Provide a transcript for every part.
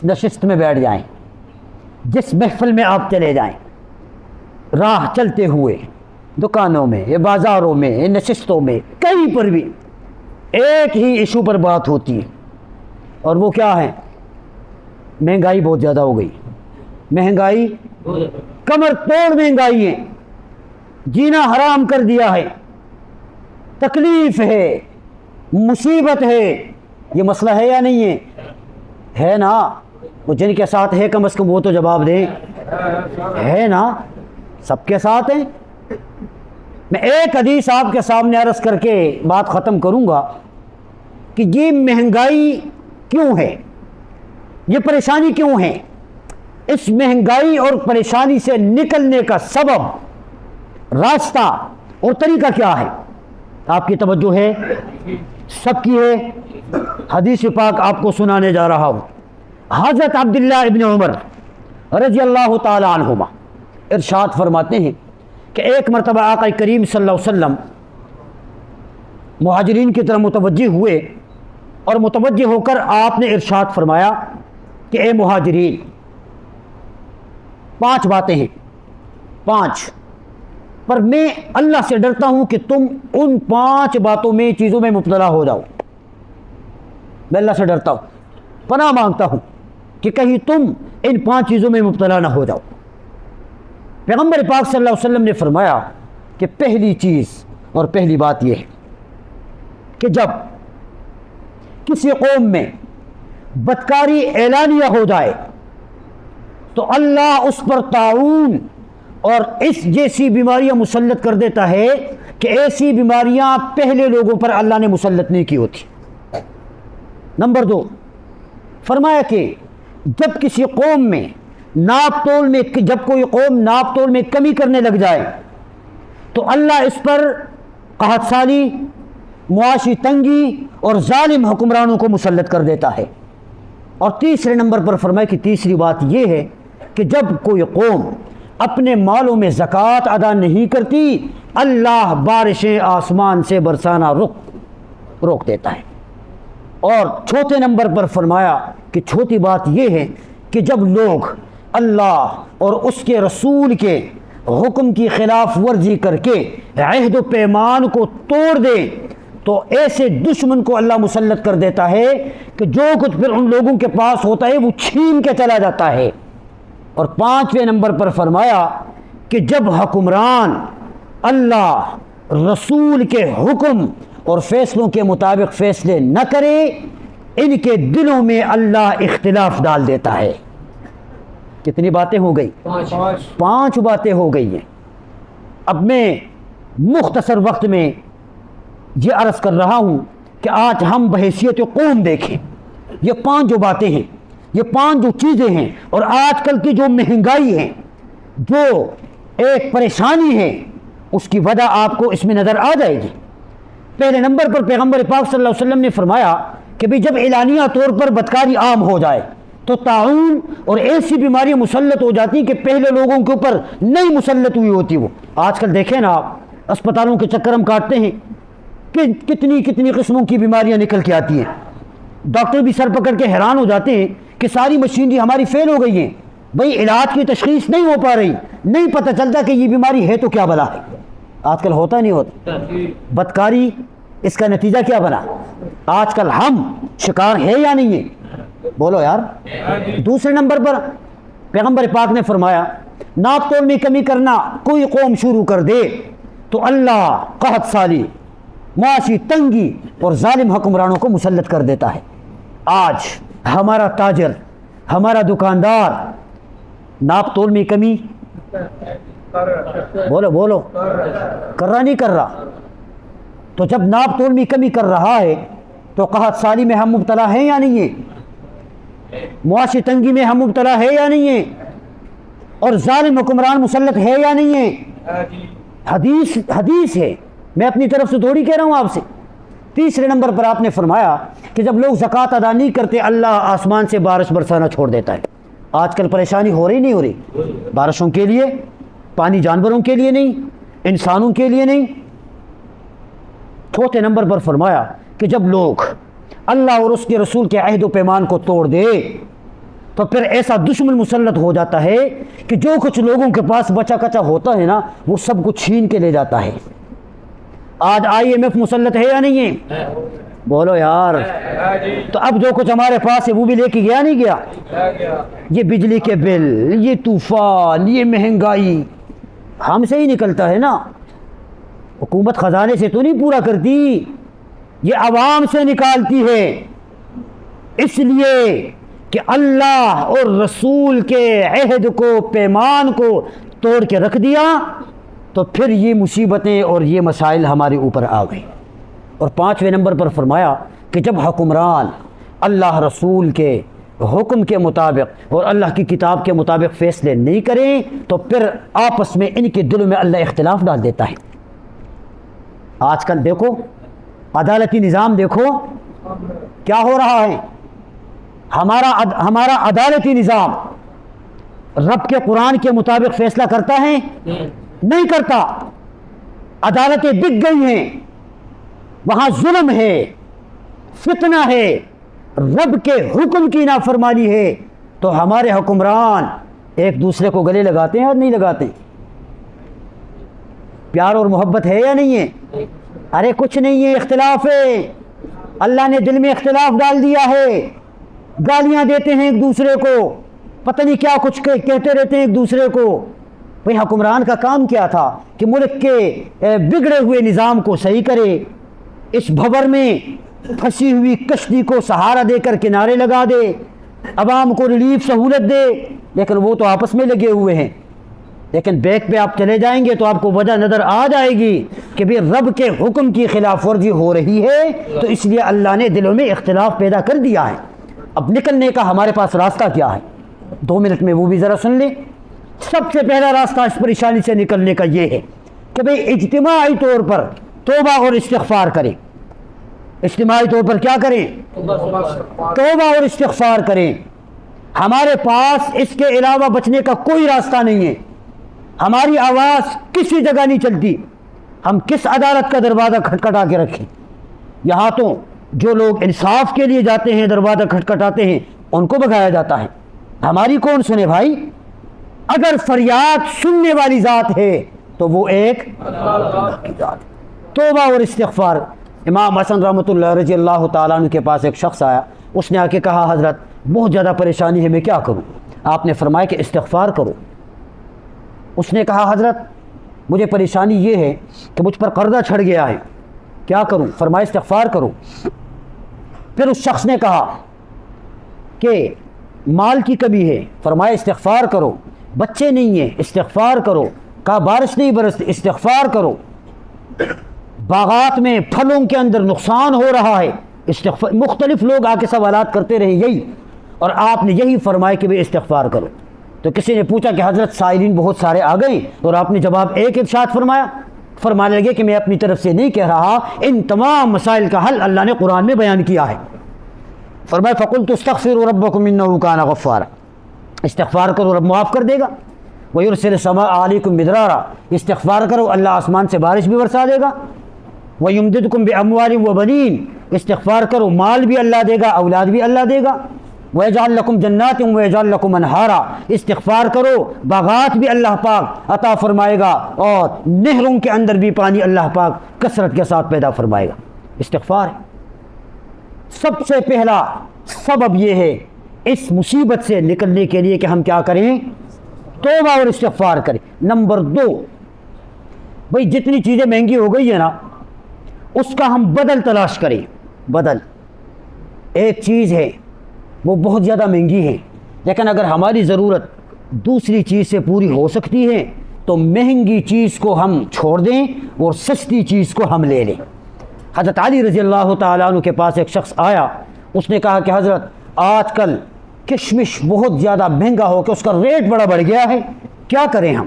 نشست میں بیٹھ جائیں، جس محفل میں آپ چلے جائیں، راہ چلتے ہوئے، دکانوں میں، یا بازاروں میں، یا نشستوں میں، کہیں پر بھی ایک ہی ایشو پر بات ہوتی ہے، اور وہ کیا ہے؟ مہنگائی بہت زیادہ ہو گئی، مہنگائی کمر توڑ مہنگائی ہے، جینا حرام کر دیا ہے، تکلیف ہے، مصیبت ہے۔ یہ مسئلہ ہے یا نہیں ہے نا؟ وہ جن کے ساتھ ہے کم از کم وہ تو جواب دیں، ہے نا؟ سب کے ساتھ ہیں۔ میں ایک حدیث آپ کے سامنے عرض کر کے بات ختم کروں گا کہ یہ مہنگائی کیوں ہے، یہ پریشانی کیوں ہے، اس مہنگائی اور پریشانی سے نکلنے کا سبب، راستہ اور طریقہ کیا ہے؟ آپ کی توجہ ہے؟ سب کی ہے؟ حدیث پاک آپ کو سنانے جا رہا ہوں۔ حضرت عبداللہ ابن عمر رضی اللہ تعالی عنہما ارشاد فرماتے ہیں کہ ایک مرتبہ آقا کریم صلی اللہ علیہ وسلم مہاجرین کی طرف متوجہ ہوئے، اور متوجہ ہو کر آپ نے ارشاد فرمایا کہ اے مہاجرین، 5 باتیں ہیں، 5 پر میں اللہ سے ڈرتا ہوں کہ تم ان 5 باتوں میں، چیزوں میں مبتلا ہو جاؤ۔ میں اللہ سے ڈرتا ہوں، پناہ مانگتا ہوں کہ کہیں تم ان 5 چیزوں میں مبتلا نہ ہو جاؤ۔ پیغمبر پاک صلی اللہ علیہ وسلم نے فرمایا کہ پہلی چیز اور پہلی بات یہ ہے کہ جب کسی قوم میں بدکاری اعلانیہ ہو جائے تو اللہ اس پر طاعون اور اس جیسی بیماریاں مسلط کر دیتا ہے کہ ایسی بیماریاں پہلے لوگوں پر اللہ نے مسلط نہیں کی ہوتی۔ نمبر 2، فرمایا کہ جب کسی قوم میں ناپ تول میں، جب کوئی قوم ناپ تول میں کمی کرنے لگ جائے تو اللہ اس پر قحط سالی، معاشی تنگی اور ظالم حکمرانوں کو مسلط کر دیتا ہے۔ اور تیسرے نمبر پر فرمایا کہ تیسری بات یہ ہے کہ جب کوئی قوم اپنے مالوں میں زکوٰۃ ادا نہیں کرتی، اللہ بارشیں آسمان سے برسانا روک دیتا ہے۔ اور چوتھے نمبر پر فرمایا کہ چھوٹی بات یہ ہے کہ جب لوگ اللہ اور اس کے رسول کے حکم کی خلاف ورزی کر کے عہد و پیمان کو توڑ دیں تو ایسے دشمن کو اللہ مسلط کر دیتا ہے کہ جو کچھ پھر ان لوگوں کے پاس ہوتا ہے وہ چھین کے چلا جاتا ہے۔ اور 5ویں نمبر پر فرمایا کہ جب حکمران اللہ رسول کے حکم اور فیصلوں کے مطابق فیصلے نہ کرے، ان کے دلوں میں اللہ اختلاف ڈال دیتا ہے۔ کتنی باتیں ہو گئی؟ 5 باتیں ہو گئی ہیں۔ اب میں مختصر وقت میں یہ عرض کر رہا ہوں کہ آج ہم بحیثیت قوم دیکھیں، یہ 5 جو باتیں ہیں، یہ 5 جو چیزیں ہیں، اور آج کل کی جو مہنگائی ہے، جو ایک پریشانی ہے، اس کی وجہ آپ کو اس میں نظر آ جائے گی۔ پہلے نمبر پر پیغمبر پاک صلی اللہ علیہ وسلم نے فرمایا کہ بھی جب اعلانیہ طور پر بدکاری عام ہو جائے تو طاعون اور ایسی بیماریاں مسلط ہو جاتی ہیں کہ پہلے لوگوں کے اوپر نہیں مسلط ہوئی ہوتی۔ وہ آج کل دیکھیں نا آپ، اسپتالوں کے چکر ہم کاٹتے ہیں کہ کتنی قسموں کی بیماریاں نکل کے آتی ہیں، ڈاکٹر بھی سر پکڑ کے حیران ہو جاتے ہیں کہ ساری مشینری ہماری فیل ہو گئی ہیں، بھئی علاج کی تشخیص نہیں ہو پا رہی، نہیں پتہ چلتا کہ یہ بیماری ہے تو کیا بلا ہے۔ آج کل ہوتا نہیں ہوتا بدکاری، اس کا نتیجہ کیا بنا؟ آج کل ہم شکار ہے یا نہیں ہے؟ بولو یار۔ دوسرے نمبر پر پیغمبر پاک نے فرمایا ناپ تول میں کمی کرنا کوئی قوم شروع کر دے تو اللہ قحط سالی، معاشی تنگی اور ظالم حکمرانوں کو مسلط کر دیتا ہے۔ آج ہمارا تاجر، ہمارا دکاندار ناپ تول میں کمی بولو کر رہا نہیں کر رہا؟ تو جب ناپ تول میں کمی کر رہا ہے تو قحط سالی میں ہم مبتلا ہیں یا نہیں ہیں؟ معاشی تنگی میں ہم مبتلا ہے یا نہیں ہیں؟ اور ظالم حکمران مسلط ہے یا نہیں ہیں؟ حدیث ہے، میں اپنی طرف سے تھوڑی کہہ رہا ہوں آپ سے۔ تیسرے نمبر پر آپ نے فرمایا کہ جب لوگ زکوٰۃ ادا نہیں کرتے اللہ آسمان سے بارش برسانا چھوڑ دیتا ہے۔ آج کل پریشانی ہو رہی نہیں ہو رہی؟ بارشوں کے لیے پانی جانوروں کے لیے نہیں، انسانوں کے لیے نہیں۔ چوتھے نمبر پر فرمایا کہ جب لوگ اللہ اور اس کے رسول کے عہد و پیمان کو توڑ دے تو پھر ایسا دشمن مسلط ہو جاتا ہے کہ جو کچھ لوگوں کے پاس بچا کچا ہوتا ہے نا وہ سب کچھ چھین کے لے جاتا ہے۔ آج IMF مسلط ہے یا نہیں ہے؟ بولو یار۔ تو اب جو کچھ ہمارے پاس ہے وہ بھی لے کے گیا نہیں گیا؟ یہ بجلی کے بل، یہ طوفان، یہ مہنگائی ہم سے ہی نکلتا ہے نا، حکومت خزانے سے تو نہیں پورا کرتی، یہ عوام سے نکالتی ہے۔ اس لیے کہ اللہ اور رسول کے عہد کو، پیمان کو توڑ کے رکھ دیا تو پھر یہ مصیبتیں اور یہ مسائل ہمارے اوپر آ گئی۔ اور 5ویں نمبر پر فرمایا کہ جب حکمران اللہ رسول کے حکم کے مطابق اور اللہ کی کتاب کے مطابق فیصلے نہیں کریں تو پھر آپس میں ان کے دلوں میں اللہ اختلاف ڈال دیتا ہے۔ آج کل دیکھو عدالتی نظام، دیکھو کیا ہو رہا ہے۔ ہمارا عدالتی نظام رب کے قرآن کے مطابق فیصلہ کرتا ہے؟ نہیں کرتا۔ عدالتیں بک گئی ہیں، وہاں ظلم ہے، فتنہ ہے، رب کے حکم کی نافرمانی ہے، تو ہمارے حکمران ایک دوسرے کو گلے لگاتے ہیں اور نہیں لگاتے؟ پیار اور محبت ہے یا نہیں ہے؟ ارے کچھ نہیں ہے، اختلاف ہے۔ اللہ نے دل میں اختلاف ڈال دیا ہے، گالیاں دیتے ہیں ایک دوسرے کو، پتہ نہیں کیا کچھ کہتے رہتے ہیں ایک دوسرے کو۔ بھئی حکمران کا کام کیا تھا کہ ملک کے بگڑے ہوئے نظام کو صحیح کرے، اس بھور میں پھنسی ہوئی کشتی کو سہارا دے کر کنارے لگا دے، عوام کو ریلیف سہولت دے، لیکن وہ تو آپس میں لگے ہوئے ہیں۔ لیکن بیک پہ آپ چلے جائیں گے تو آپ کو وجہ نظر آ جائے گی کہ بھی رب کے حکم کی خلاف ورزی ہو رہی ہے، تو اس لیے اللہ نے دلوں میں اختلاف پیدا کر دیا ہے۔ اب نکلنے کا ہمارے پاس راستہ کیا ہے؟ 2 منٹ میں وہ بھی ذرا سن لیں۔ سب سے پہلا راستہ اس پریشانی سے نکلنے کا یہ ہے کہ بھئی اجتماعی طور پر توبہ اور استغفار کریں۔ اجتماعی طور پر کیا کریں؟ توبہ اور استغفار کریں۔ ہمارے پاس اس کے علاوہ بچنے کا کوئی راستہ نہیں ہے۔ ہماری آواز کسی جگہ نہیں چلتی، ہم کس عدالت کا دروازہ کھٹکھٹا کے رکھیں؟ یہاں تو جو لوگ انصاف کے لیے جاتے ہیں دروازہ کھٹکھٹاتے ہیں ان کو بھگایا جاتا ہے، ہماری کون سنے بھائی؟ اگر فریاد سننے والی ذات ہے تو وہ ایک اللہ کی ذات۔ توبہ اور استغفار۔ امام حسن رحمۃ اللہ رضی اللہ تعالیٰ عنہ کے پاس ایک شخص آیا، اس نے آ کے کہا حضرت بہت زیادہ پریشانی ہے، میں کیا کروں؟ آپ نے فرمایا کہ استغفار کرو۔ اس نے کہا حضرت مجھے پریشانی یہ ہے کہ مجھ پر قرضہ چھڑ گیا ہے، کیا کروں؟ فرمایا استغفار کرو۔ پھر اس شخص نے کہا کہ مال کی کمی ہے، فرمایا استغفار کرو۔ بچے نہیں ہیں، استغفار کرو۔ کہا بارش نہیں برستی، استغفار کرو۔ باغات میں پھلوں کے اندر نقصان ہو رہا ہے، استغفار۔ مختلف لوگ آ کے سوالات کرتے رہے یہی، اور آپ نے یہی فرمایا کہ بھئی استغفار کرو۔ تو کسی نے پوچھا کہ حضرت سائلین بہت سارے آ گئے، اور آپ نے جواب ایک ارشاد فرمایا۔ فرمانے لگے کہ میں اپنی طرف سے نہیں کہہ رہا، ان تمام مسائل کا حل اللہ نے قرآن میں بیان کیا ہے۔ فرمایا فَقُلْتُ اسْتَغْفِرُوا رَبَّكُمْ إِنَّهُ كَانَ غَفَّارًا، استغفار کرو رب معاف کر دے گا۔ وَيُرْسِلِ السَّمَاءَ عَلَيْكُمْ مِدْرَارًا، استغفار کرو اللہ آسمان سے بارش بھی برسا دے گا۔ وَيُمْدِدْكُمْ بِأَمْوَالٍ وَبَنِينَ، استغفار کرو مال بھی اللہ دے گا، اولاد بھی اللہ دے گا۔ وَيَجْعَلْ لَكُمْ جَنَّاتٍ وَيَجْعَلْ لَكُمْ أَنْهَارًا، استغفار کرو باغات بھی اللہ پاک عطا فرمائے گا، اور نہروں کے اندر بھی پانی اللہ پاک کثرت کے ساتھ پیدا فرمائے گا۔ استغفار ہے۔ سب سے پہلا سبب یہ ہے اس مصیبت سے نکلنے کے لیے کہ ہم کیا کریں؟ توبہ اور استغفار کریں۔ نمبر 2، بھئی جتنی چیزیں مہنگی ہو گئی ہیں نا اس کا ہم بدل تلاش کریں۔ بدل ایک چیز ہے وہ بہت زیادہ مہنگی ہے، لیکن اگر ہماری ضرورت دوسری چیز سے پوری ہو سکتی ہے تو مہنگی چیز کو ہم چھوڑ دیں اور سستی چیز کو ہم لے لیں۔ حضرت علی رضی اللہ تعالیٰ عنہ کے پاس ایک شخص آیا، اس نے کہا کہ حضرت آج کل کشمش بہت زیادہ مہنگا ہو کے اس کا ریٹ بڑا بڑھ گیا ہے، کیا کریں ہم؟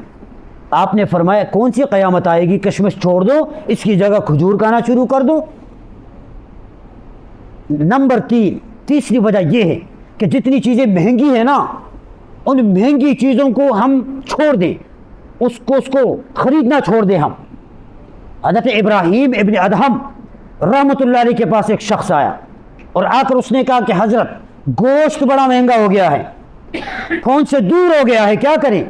آپ نے فرمایا کون سی قیامت آئے گی، کشمش چھوڑ دو، اس کی جگہ کھجور کھانا شروع کر دو۔ نمبر 3، تیسری وجہ یہ ہے کہ جتنی چیزیں مہنگی ہیں نا ان مہنگی چیزوں کو ہم چھوڑ دیں، اس کو خریدنا چھوڑ دیں ہم۔ حضرت ابراہیم ابن ادہم رحمۃ اللہ علیہ کے پاس ایک شخص آیا اور آ کر اس نے کہا کہ حضرت گوشت بڑا مہنگا ہو گیا ہے، فون سے دور ہو گیا ہے، کیا کریں؟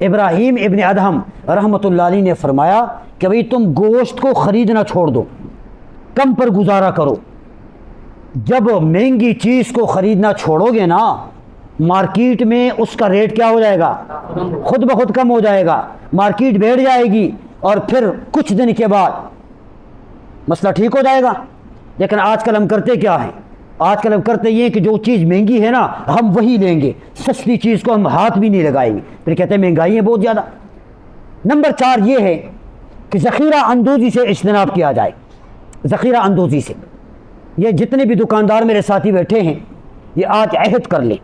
ابراہیم ابن ادہم رحمۃ اللہ علیہ نے فرمایا کہ بھئی تم گوشت کو خریدنا چھوڑ دو، کم پر گزارا کرو۔ جب مہنگی چیز کو خریدنا چھوڑو گے نا، مارکیٹ میں اس کا ریٹ کیا ہو جائے گا؟ خود بخود کم ہو جائے گا، مارکیٹ بیٹھ جائے گی، اور پھر کچھ دن کے بعد مسئلہ ٹھیک ہو جائے گا۔ لیکن آج کل ہم کرتے کیا ہیں؟ آج کل ہم کرتے یہ کہ جو چیز مہنگی ہے نا ہم وہی لیں گے، سستی چیز کو ہم ہاتھ بھی نہیں لگائیں گے، پھر کہتے ہیں مہنگائی ہے بہت زیادہ۔ نمبر 4 یہ ہے کہ ذخیرہ اندوزی سے اجتناب کیا جائے۔ ذخیرہ اندوزی سے، یہ جتنے بھی دکاندار میرے ساتھی بیٹھے ہیں یہ آج عہد کر لیں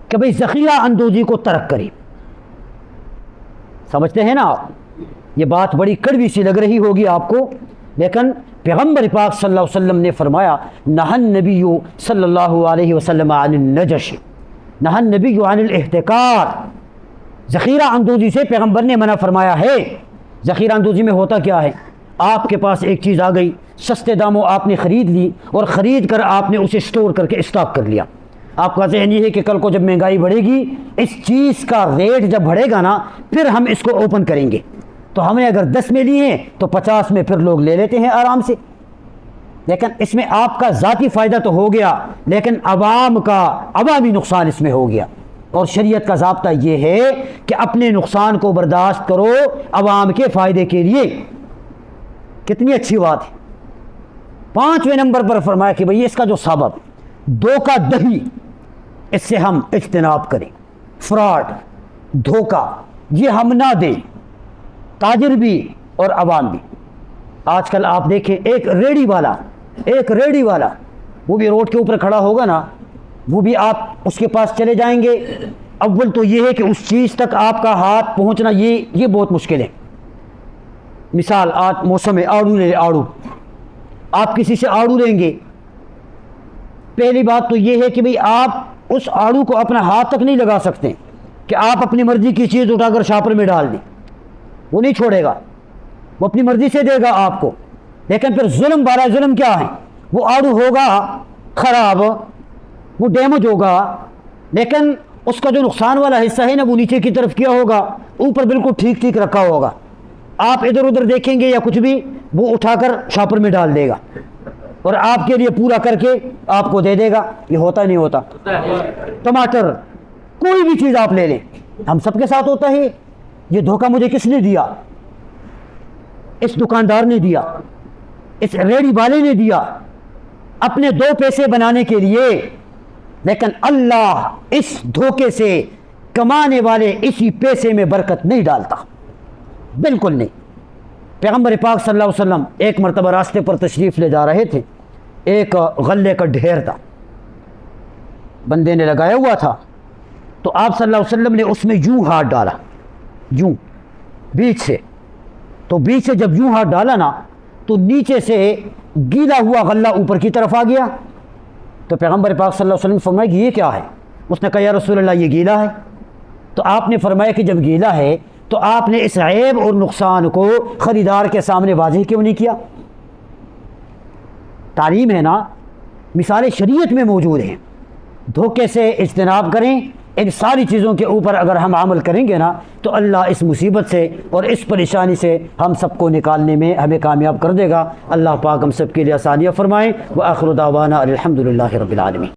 کہ بھئی ذخیرہ اندوزی کو ترک کریں۔ سمجھتے ہیں نا آپ؟ یہ بات بڑی کڑوی سی لگ رہی ہوگی آپ کو، لیکن پیغمبر پاک صلی اللہ علیہ وسلم نے فرمایا نہى النبی صلی اللہ علیہ وسلم عن النجش، نہى النبی عن الاحتکار۔ ذخیرہ اندوزی سے پیغمبر نے منع فرمایا ہے۔ ذخیرہ اندوزی میں ہوتا کیا ہے؟ آپ کے پاس ایک چیز آ گئی، سستے داموں آپ نے خرید لی، اور خرید کر آپ نے اسے اسٹور کر کے اسٹاک کر لیا۔ آپ کا ذہن یہ ہے کہ کل کو جب مہنگائی بڑھے گی، اس چیز کا ریٹ جب بڑھے گا نا پھر ہم اس کو اوپن کریں گے، تو ہم نے اگر 10 میں لیے ہیں تو 50 میں پھر لوگ لے لیتے ہیں آرام سے۔ لیکن اس میں آپ کا ذاتی فائدہ تو ہو گیا، لیکن عوامی نقصان اس میں ہو گیا۔ اور شریعت کا ضابطہ یہ ہے کہ اپنے نقصان کو برداشت کرو عوام کے فائدے کے لیے۔ کتنی اچھی بات ہے۔ 5ویں نمبر پر فرمایا کہ بھئی اس کا جو سبب دھوکہ دہی، اس سے ہم اجتناب کریں۔ فراڈ، دھوکہ، یہ ہم نہ دیں، تاجر بھی اور عوام بھی۔ آج کل آپ دیکھیں ایک ریڑھی والا وہ بھی روڈ کے اوپر کھڑا ہوگا نا، وہ بھی آپ اس کے پاس چلے جائیں گے، اول تو یہ ہے کہ اس چیز تک آپ کا ہاتھ پہنچنا یہ بہت مشکل ہے۔ مثال آج موسم ہے آڑو، آپ کسی سے آڑو لیں گے، پہلی بات تو یہ ہے کہ بھئی آپ اس آڑو کو اپنا ہاتھ تک نہیں لگا سکتے کہ آپ اپنی مرضی کی چیز اٹھا کر شاپر میں ڈال دیں، وہ نہیں چھوڑے گا، وہ اپنی مرضی سے دے گا آپ کو۔ لیکن پھر ظلم بارہ ظلم کیا ہے؟ وہ آڑو ہوگا خراب، وہ ڈیمیج ہوگا، لیکن اس کا جو نقصان والا حصہ ہے نا وہ نیچے کی طرف کیا ہوگا، اوپر بالکل ٹھیک رکھا ہوگا۔ آپ ادھر ادھر دیکھیں گے یا کچھ بھی، وہ اٹھا کر شاپر میں ڈال دے گا اور آپ کے لیے پورا کر کے آپ کو دے دے گا۔ یہ ہوتا نہیں ہوتا؟ ٹماٹر، کوئی بھی چیز آپ لے لیں، ہم سب کے ساتھ ہوتا ہے۔ یہ دھوکہ مجھے کس نے دیا؟ اس دکاندار نے دیا، اس ریڑھی والے نے دیا، اپنے 2 پیسے بنانے کے لیے۔ لیکن اللہ اس دھوکے سے کمانے والے اسی پیسے میں برکت نہیں ڈالتا، بالکل نہیں۔ پیغمبر پاک صلی اللہ علیہ وسلم ایک مرتبہ راستے پر تشریف لے جا رہے تھے، ایک غلے کا ڈھیر تھا، بندے نے لگایا ہوا تھا، تو آپ صلی اللہ علیہ وسلم نے اس میں یوں ہاتھ ڈالا، یوں بیچ سے، تو بیچ سے جب یوں ہاتھ ڈالا نا تو نیچے سے گیلا ہوا غلہ اوپر کی طرف آ گیا۔ تو پیغمبر پاک صلی اللہ علیہ وسلم نے فرمایا کہ یہ کیا ہے؟ اس نے کہا یا رسول اللہ یہ گیلا ہے۔ تو آپ نے فرمایا کہ جب گیلا ہے تو آپ نے اس عیب اور نقصان کو خریدار کے سامنے واضح کیوں نہیں کیا؟ تعلیم ہے نا، مثالیں شریعت میں موجود ہیں۔ دھوکے سے اجتناب کریں، ان ساری چیزوں کے اوپر اگر ہم عمل کریں گے نا تو اللہ اس مصیبت سے اور اس پریشانی سے ہم سب کو نکالنے میں ہمیں کامیاب کر دے گا۔ اللہ پاک ہم سب کے لیے آسانیاں فرمائیں۔ وآخر دعوانا الحمد للہ رب العالمین۔